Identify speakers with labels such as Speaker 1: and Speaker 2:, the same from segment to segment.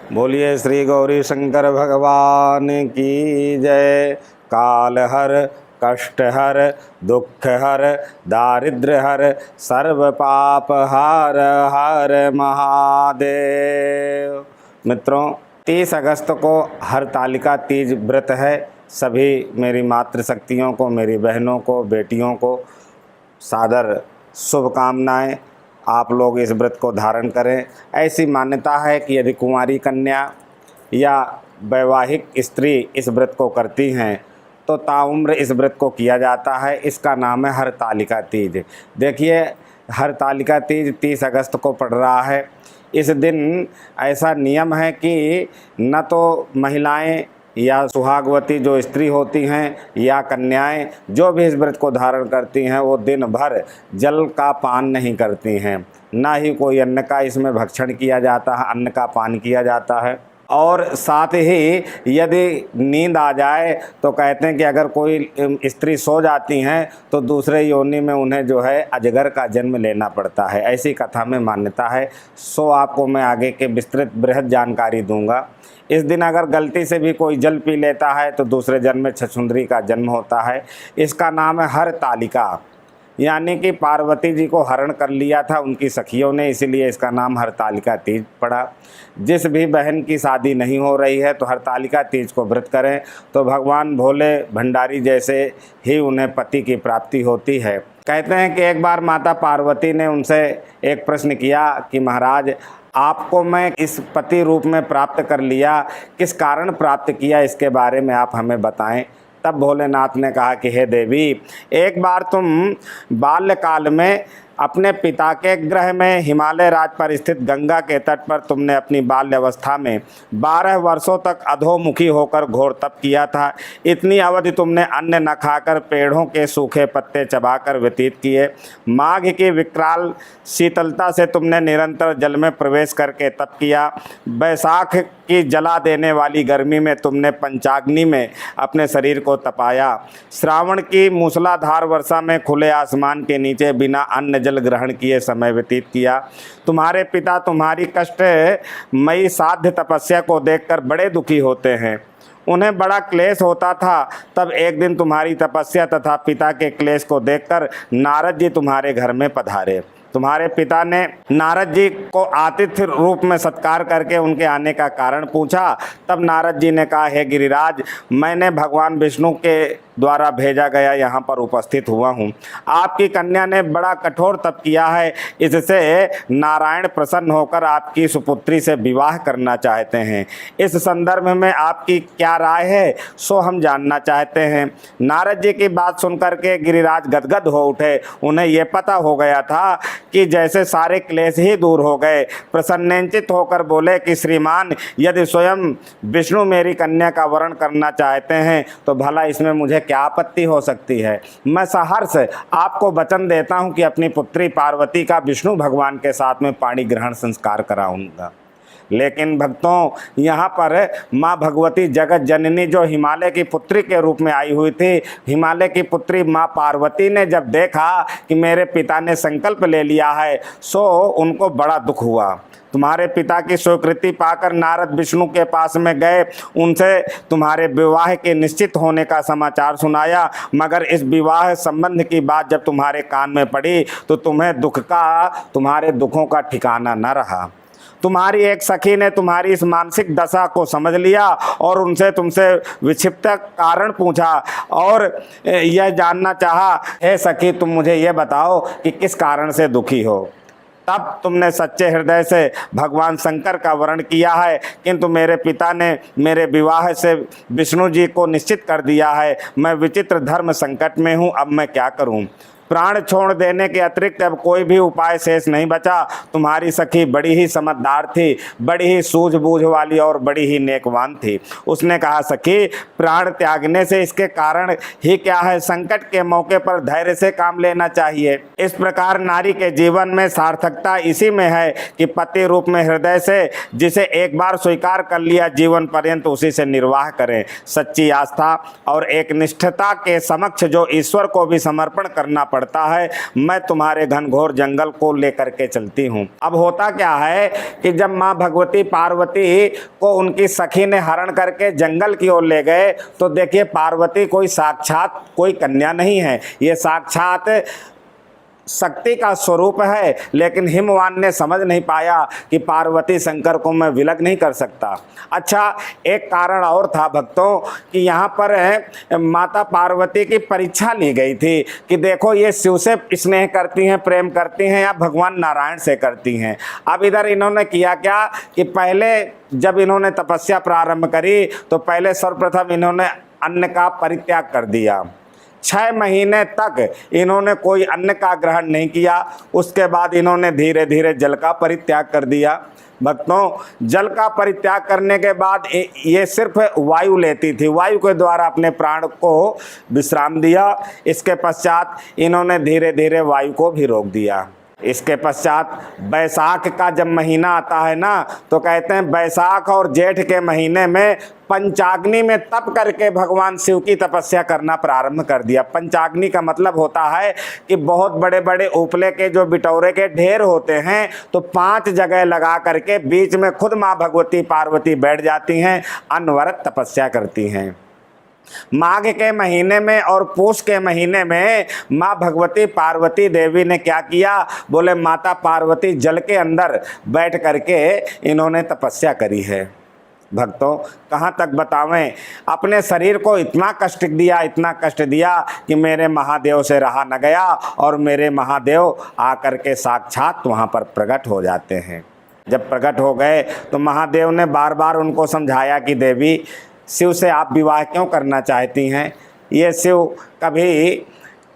Speaker 1: बोलिए श्री गौरी शंकर भगवान की जय। काल हर, कष्ट हर, दुख हर, दारिद्र्य हर, सर्व पाप हर हर महादेव। मित्रों, 30 अगस्त को हरतालिका तीज व्रत है। सभी मेरी मातृशक्तियों को, मेरी बहनों को, बेटियों को सादर शुभकामनाएं। आप लोग इस व्रत को धारण करें। ऐसी मान्यता है कि यदि कुंवारी कन्या या वैवाहिक स्त्री इस व्रत को करती हैं तो ताउम्र इस व्रत को किया जाता है। इसका नाम है हरतालिका तीज। देखिए, हरतालिका तीज 30 अगस्त को पड़ रहा है। इस दिन ऐसा नियम है कि न तो महिलाएं या सुहागवती जो स्त्री होती हैं या कन्याएं जो भी इस व्रत को धारण करती हैं वो दिन भर जल का पान नहीं करती हैं, ना ही कोई अन्न का इसमें भक्षण किया जाता है, अन्न का पान किया जाता है। और साथ ही यदि नींद आ जाए तो कहते हैं कि अगर कोई स्त्री सो जाती हैं तो दूसरे योनि में उन्हें जो है अजगर का जन्म लेना पड़ता है। ऐसी कथा में मान्यता है। सो आपको मैं आगे के विस्तृत बृहद जानकारी दूंगा। इस दिन अगर गलती से भी कोई जल पी लेता है तो दूसरे जन्म में छछुंदरी का जन्म होता है। इसका नाम है हरतालिका, यानी कि पार्वती जी को हरण कर लिया था उनकी सखियों ने, इसीलिए इसका नाम हरतालिका तीज पड़ा। जिस भी बहन की शादी नहीं हो रही है तो हरतालिका तीज को व्रत करें तो भगवान भोले भंडारी जैसे ही उन्हें पति की प्राप्ति होती है। कहते हैं कि एक बार माता पार्वती ने उनसे एक प्रश्न किया कि महाराज, आपको मैं इस पति रूप में प्राप्त कर लिया, किस कारण प्राप्त किया, इसके बारे में आप हमें बताएं। तब भोलेनाथ ने कहा कि हे देवी, एक बार तुम बाल्यकाल में अपने पिता के गृह में हिमालय राज पर स्थित गंगा के तट पर तुमने अपनी बाल्यावस्था में 12 वर्षों तक अधोमुखी होकर घोर तप किया था। इतनी अवधि तुमने अन्न न खाकर पेड़ों के सूखे पत्ते चबाकर व्यतीत किए। माघ की विकराल शीतलता से तुमने निरंतर जल में प्रवेश करके तप किया। बैसाख की जला देने वाली गर्मी में तुमने पंचाग्नि में अपने शरीर को तपाया। श्रावण की मूसलाधार वर्षा में खुले आसमान के नीचे बिना अन्न जल ग्रहण किए समय व्यतीत किया। तुम्हारे पिता तुम्हारी कष्टमयी साध्य तपस्या को देखकर बड़े दुखी होते हैं, उन्हें बड़ा क्लेश होता था। तब एक दिन तुम्हारी तपस्या तथा पिता के क्लेश को देखकर नारद जी तुम्हारे घर में पधारे। तुम्हारे पिता ने नारद जी को आतिथ्य रूप में सत्कार करके उनके आने का कारण पूछा। तब नारद जी ने कहा, हे गिरिराज, मैंने भगवान विष्णु के द्वारा भेजा गया यहाँ पर उपस्थित हुआ हूँ। आपकी कन्या ने बड़ा कठोर तप किया है, इससे नारायण प्रसन्न होकर आपकी सुपुत्री से विवाह करना चाहते हैं। इस संदर्भ में आपकी क्या राय है सो हम जानना चाहते हैं। नारद जी की बात सुनकर के गिरिराज गदगद हो उठे। उन्हें यह पता हो गया था कि जैसे सारे क्लेश ही दूर हो गए। प्रसन्नचित्त होकर बोले कि श्रीमान, यदि स्वयं विष्णु मेरी कन्या का वरण करना चाहते हैं तो भला इसमें मुझे क्या आपत्ति हो सकती है। मैं सहर्ष आपको वचन देता हूं कि अपनी पुत्री पार्वती का विष्णु भगवान के साथ में पाणी ग्रहण संस्कार कराऊंगा। लेकिन भक्तों, यहाँ पर माँ भगवती जगत जननी जो हिमालय की पुत्री के रूप में आई हुई थी, हिमालय की पुत्री माँ पार्वती ने जब देखा कि मेरे पिता ने संकल्प ले लिया है सो उनको बड़ा दुख हुआ। तुम्हारे पिता की स्वीकृति पाकर नारद विष्णु के पास में गए, उनसे तुम्हारे विवाह के निश्चित होने का समाचार सुनाया। मगर इस विवाह संबंध की बात जब तुम्हारे कान में पड़ी तो तुम्हारे दुखों का ठिकाना न रहा। तुम्हारी एक सखी ने तुम्हारी इस मानसिक दशा को समझ लिया और उनसे तुमसे विक्षिप्त कारण पूछा और यह जानना चाहा, हे सखी, तुम मुझे यह बताओ कि किस कारण से दुखी हो। तब तुमने सच्चे हृदय से भगवान शंकर का वरण किया है, किंतु मेरे पिता ने मेरे विवाह से विष्णु जी को निश्चित कर दिया है। मैं विचित्र धर्म संकट में हूँ, अब मैं क्या करूँ। प्राण छोड़ देने के अतिरिक्त अब कोई भी उपाय शेष नहीं बचा। तुम्हारी सखी बड़ी ही समझदार थी, बड़ी ही सूझबूझ वाली और बड़ी ही नेकवान थी। उसने कहा, सखी, प्राण त्यागने से इसके कारण ही क्या है, संकट के मौके पर धैर्य से काम लेना चाहिए। इस प्रकार नारी के जीवन में सार्थकता इसी में है कि पति रूप में हृदय से जिसे एक बार स्वीकार कर लिया, जीवन पर्यंत उसी से निर्वाह करें। सच्ची आस्था और एक निष्ठता के समक्ष जो ईश्वर को भी समर्पण करना पड़ता है, मैं तुम्हारे घनघोर जंगल को लेकर के चलती हूँ। अब होता क्या है कि जब माँ भगवती पार्वती को उनकी सखी ने हरण करके जंगल की ओर ले गए, तो देखिए पार्वती कोई साक्षात कोई कन्या नहीं है, ये साक्षात शक्ति का स्वरूप है। लेकिन हिमवान ने समझ नहीं पाया कि पार्वती शंकर को मैं विलग नहीं कर सकता। अच्छा, एक कारण और था भक्तों कि यहाँ पर माता पार्वती की परीक्षा ली गई थी कि देखो ये शिव से स्नेह करती हैं, प्रेम करती हैं या भगवान नारायण से करती हैं। अब इधर इन्होंने किया क्या कि पहले जब इन्होंने तपस्या प्रारंभ करी तो पहले सर्वप्रथम इन्होंने अन्न का परित्याग कर दिया। 6 महीने तक इन्होंने कोई अन्न का ग्रहण नहीं किया। उसके बाद इन्होंने धीरे धीरे जल का परित्याग कर दिया। भक्तों, जल का परित्याग करने के बाद ये सिर्फ वायु लेती थी, वायु के द्वारा अपने प्राण को विश्राम दिया। इसके पश्चात इन्होंने धीरे धीरे वायु को भी रोक दिया। इसके पश्चात बैसाख का जब महीना आता है ना, तो कहते हैं बैसाख और जेठ के महीने में पंचाग्नि में तप करके भगवान शिव की तपस्या करना प्रारंभ कर दिया। पंचाग्नि का मतलब होता है कि बहुत बड़े बड़े उपले के जो बिटौरे के ढेर होते हैं, तो 5 जगह लगा करके बीच में खुद माँ भगवती पार्वती बैठ जाती हैं, अनवरत तपस्या करती हैं। माघ के महीने में और पूष के महीने में माँ भगवती पार्वती देवी ने क्या किया, बोले माता पार्वती जल के अंदर बैठ करके इन्होंने तपस्या करी है। भक्तों, कहाँ तक बतावें, अपने शरीर को इतना कष्ट दिया, इतना कष्ट दिया कि मेरे महादेव से रहा न गया और मेरे महादेव आकर के साक्षात वहाँ पर प्रकट हो जाते हैं। जब प्रकट हो गए तो महादेव ने बार बार उनको समझाया कि देवी, शिव से आप विवाह क्यों करना चाहती हैं? ये शिव कभी,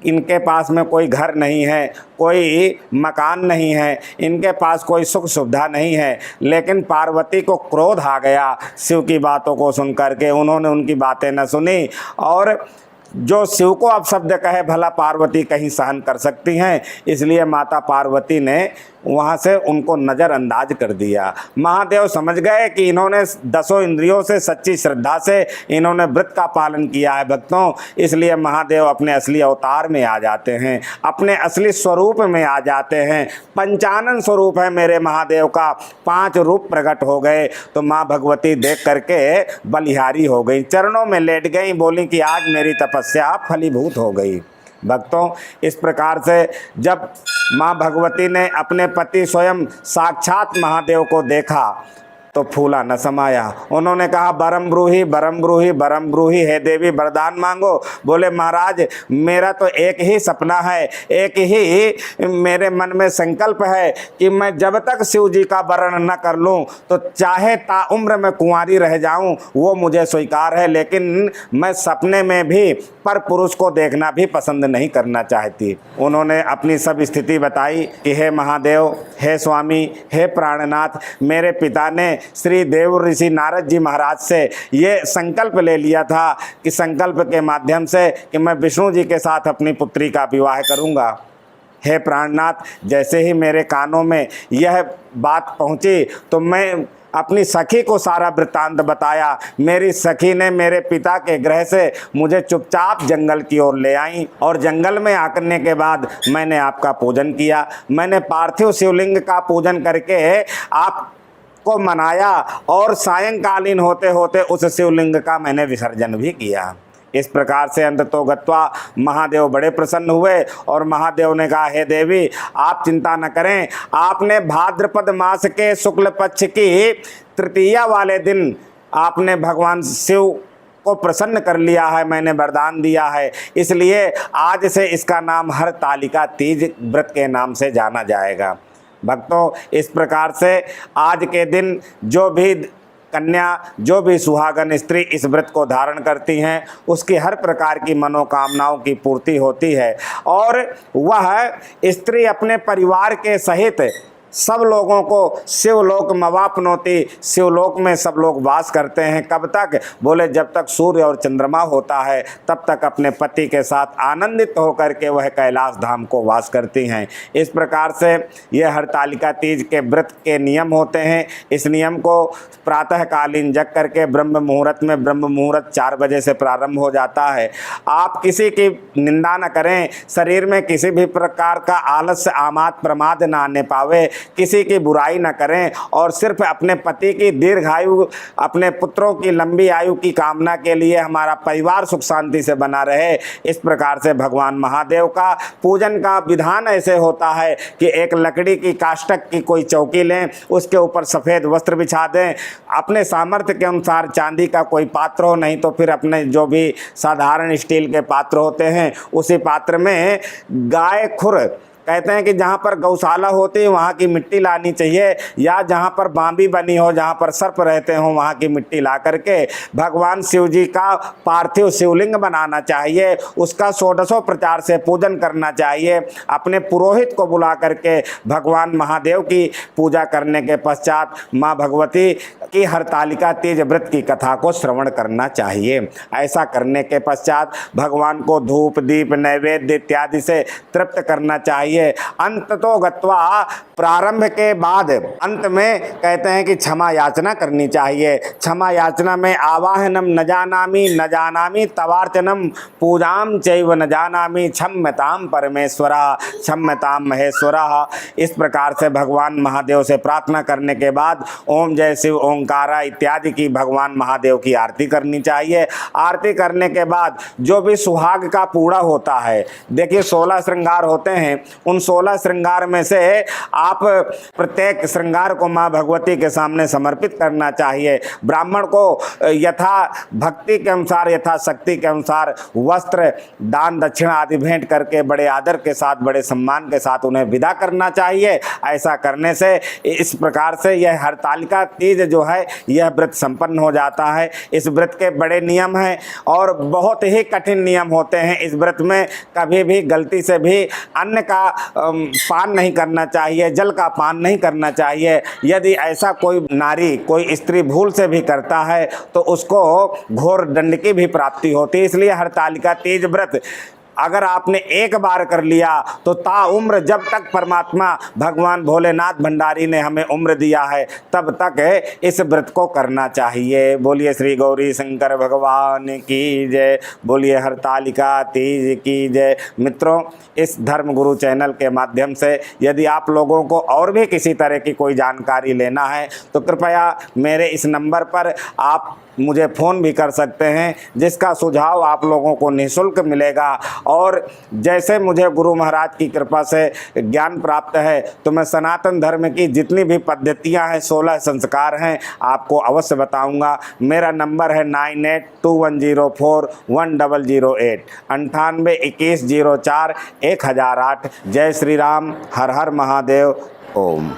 Speaker 1: इनके पास में कोई घर नहीं है, कोई मकान नहीं है, इनके पास कोई सुख सुविधा नहीं है। लेकिन पार्वती को क्रोध आ गया शिव की बातों को सुन करके। उन्होंने उनकी बातें न सुनी और जो शिव को अब शब्द कहे भला पार्वती कहीं सहन कर सकती हैं, इसलिए माता पार्वती ने वहाँ से उनको नज़रअंदाज कर दिया। महादेव समझ गए कि इन्होंने 10 इंद्रियों से सच्ची श्रद्धा से इन्होंने व्रत का पालन किया है भक्तों, इसलिए महादेव अपने असली अवतार में आ जाते हैं, अपने असली स्वरूप में आ जाते हैं। पंचानन स्वरूप है मेरे महादेव का, 5 रूप प्रकट हो गए। तो माँ भगवती देख करके बलिहारी हो गई, चरणों में लेट गई, बोली कि आज मेरी तपस्या फलीभूत हो गई। भक्तों, इस प्रकार से जब माँ भगवती ने अपने पति स्वयं साक्षात महादेव को देखा तो फूला न समाया। उन्होंने कहा बरम ब्रूही बरम ब्रूही बरम ब्रूही, हे देवी वरदान मांगो। बोले महाराज, मेरा तो एक ही सपना है, एक ही मेरे मन में संकल्प है कि मैं जब तक शिव जी का वर्ण न कर लूं तो चाहे ताउम्र में कुंवारी रह जाऊं, वो मुझे स्वीकार है। लेकिन मैं सपने में भी पर पुरुष को देखना भी पसंद नहीं करना चाहती। उन्होंने अपनी सब स्थिति बताई कि हे महादेव, हे स्वामी, हे प्राणनाथ, मेरे पिता ने श्री देव ऋषि नारद जी महाराज से ये संकल्प ले लिया था कि संकल्प के माध्यम से कि मैं विष्णु जी के साथ अपनी पुत्री का विवाह करूंगा। हे प्राणनाथ, जैसे ही मेरे कानों में यह बात पहुंची तो मैं अपनी सखी को सारा वृत्तांत बताया। मेरी सखी ने मेरे पिता के गृह से मुझे चुपचाप जंगल की ओर ले आई और जंगल में आने के बाद मैंने आपका पूजन किया। मैंने पार्थिव शिवलिंग का पूजन करके आप को मनाया और सायंकालीन होते होते उस शिवलिंग का मैंने विसर्जन भी किया। इस प्रकार से अंततो गत्वा महादेव बड़े प्रसन्न हुए और महादेव ने कहा, हे देवी, आप चिंता न करें, आपने भाद्रपद मास के शुक्ल पक्ष की तृतीया वाले दिन आपने भगवान शिव को प्रसन्न कर लिया है, मैंने वरदान दिया है, इसलिए आज से इसका नाम हरतालिका तीज व्रत के नाम से जाना जाएगा। भक्तों, इस प्रकार से आज के दिन जो भी कन्या, जो भी सुहागन स्त्री इस व्रत को धारण करती हैं, उसकी हर प्रकार की मनोकामनाओं की पूर्ति होती है और वह स्त्री अपने परिवार के सहित सब लोगों को शिवलोक मवापनोति, शिवलोक में सब लोग वास करते हैं। कब तक? बोले जब तक सूर्य और चंद्रमा होता है तब तक अपने पति के साथ आनंदित होकर के वह कैलाश धाम को वास करती हैं। इस प्रकार से यह हरतालिका तीज के व्रत के नियम होते हैं। इस नियम को प्रातःकालीन जग करके ब्रह्म मुहूर्त में, ब्रह्म मुहूर्त 4 बजे से प्रारंभ हो जाता है। आप किसी की निंदा न करें, शरीर में किसी भी प्रकार का आलस्य, आमाद, प्रमाद न आने पावे, किसी की बुराई न करें और सिर्फ अपने पति की दीर्घायु, अपने पुत्रों की लंबी आयु की कामना के लिए हमारा परिवार सुख शांति से बना रहे। इस प्रकार से भगवान महादेव का पूजन का विधान ऐसे होता है कि एक लकड़ी की काष्ठक की कोई चौकी लें, उसके ऊपर सफ़ेद वस्त्र बिछा दें, अपने सामर्थ्य के अनुसार चांदी का कोई पात्र हो, नहीं तो फिर अपने जो भी साधारण स्टील के पात्र होते हैं उसी पात्र में गाय खुर, कहते हैं कि जहाँ पर गौशाला होती है वहाँ की मिट्टी लानी चाहिए, या जहाँ पर बांबी बनी हो, जहाँ पर सर्प रहते हों वहाँ की मिट्टी ला करके भगवान शिव जी का पार्थिव शिवलिंग बनाना चाहिए। उसका षोडशोपचार से पूजन करना चाहिए। अपने पुरोहित को बुला करके भगवान महादेव की पूजा करने के पश्चात माँ भगवती की हरतालिका तीज व्रत की कथा को श्रवण करना चाहिए। ऐसा करने के पश्चात भगवान को धूप, दीप, नैवेद्य इत्यादि से तृप्त करना चाहिए। अंत तो गत्वा, प्रारंभ के बाद अंत में कहते हैं कि क्षमा याचना करनी चाहिए। क्षमा याचना में आवाहनम न जानामि तवार्चनम पूजाम चैव न जानामि क्षम्यताम परमेश्वरा क्षम्यताम महेश्वरा। इस प्रकार से भगवान महादेव से प्रार्थना करने के बाद ओम जय शिव, ओंकारा इत्यादि की भगवान महादेव की आरती करनी चाहिए। आरती करने के बाद जो भी सुहाग का पूड़ा होता है, देखिए 16 श्रृंगार होते हैं, उन 16 श्रृंगार में से आप प्रत्येक श्रृंगार को माँ भगवती के सामने समर्पित करना चाहिए। ब्राह्मण को यथा भक्ति के अनुसार, यथा शक्ति के अनुसार वस्त्र, दान, दक्षिणा आदि भेंट करके बड़े आदर के साथ, बड़े सम्मान के साथ उन्हें विदा करना चाहिए। ऐसा करने से इस प्रकार से यह हरतालिका तीज जो है यह व्रत संपन्न हो जाता है। इस व्रत के बड़े नियम हैं और बहुत ही कठिन नियम होते हैं। इस व्रत में कभी भी गलती से भी अन्न का पान नहीं करना चाहिए, जल का पान नहीं करना चाहिए। यदि ऐसा कोई नारी, कोई स्त्री भूल से भी करता है तो उसको घोर दंड की भी प्राप्ति होती है। इसलिए हरतालिका तीज व्रत अगर आपने एक बार कर लिया तो ताउम्र, जब तक परमात्मा भगवान भोलेनाथ भंडारी ने हमें उम्र दिया है तब तक इस व्रत को करना चाहिए। बोलिए श्री गौरी शंकर भगवान की जय, बोलिए हरतालिका तीज की जय। मित्रों, इस धर्म गुरु चैनल के माध्यम से यदि आप लोगों को और भी किसी तरह की कोई जानकारी लेना है तो कृपया मेरे इस नंबर पर आप मुझे फ़ोन भी कर सकते हैं, जिसका सुझाव आप लोगों को निःशुल्क मिलेगा। और जैसे मुझे गुरु महाराज की कृपा से ज्ञान प्राप्त है तो मैं सनातन धर्म की जितनी भी पद्धतियां हैं, 16 संस्कार हैं, आपको अवश्य बताऊंगा। मेरा नंबर है 9821041008 9821041008। जय श्री राम, हर हर महादेव। ओम।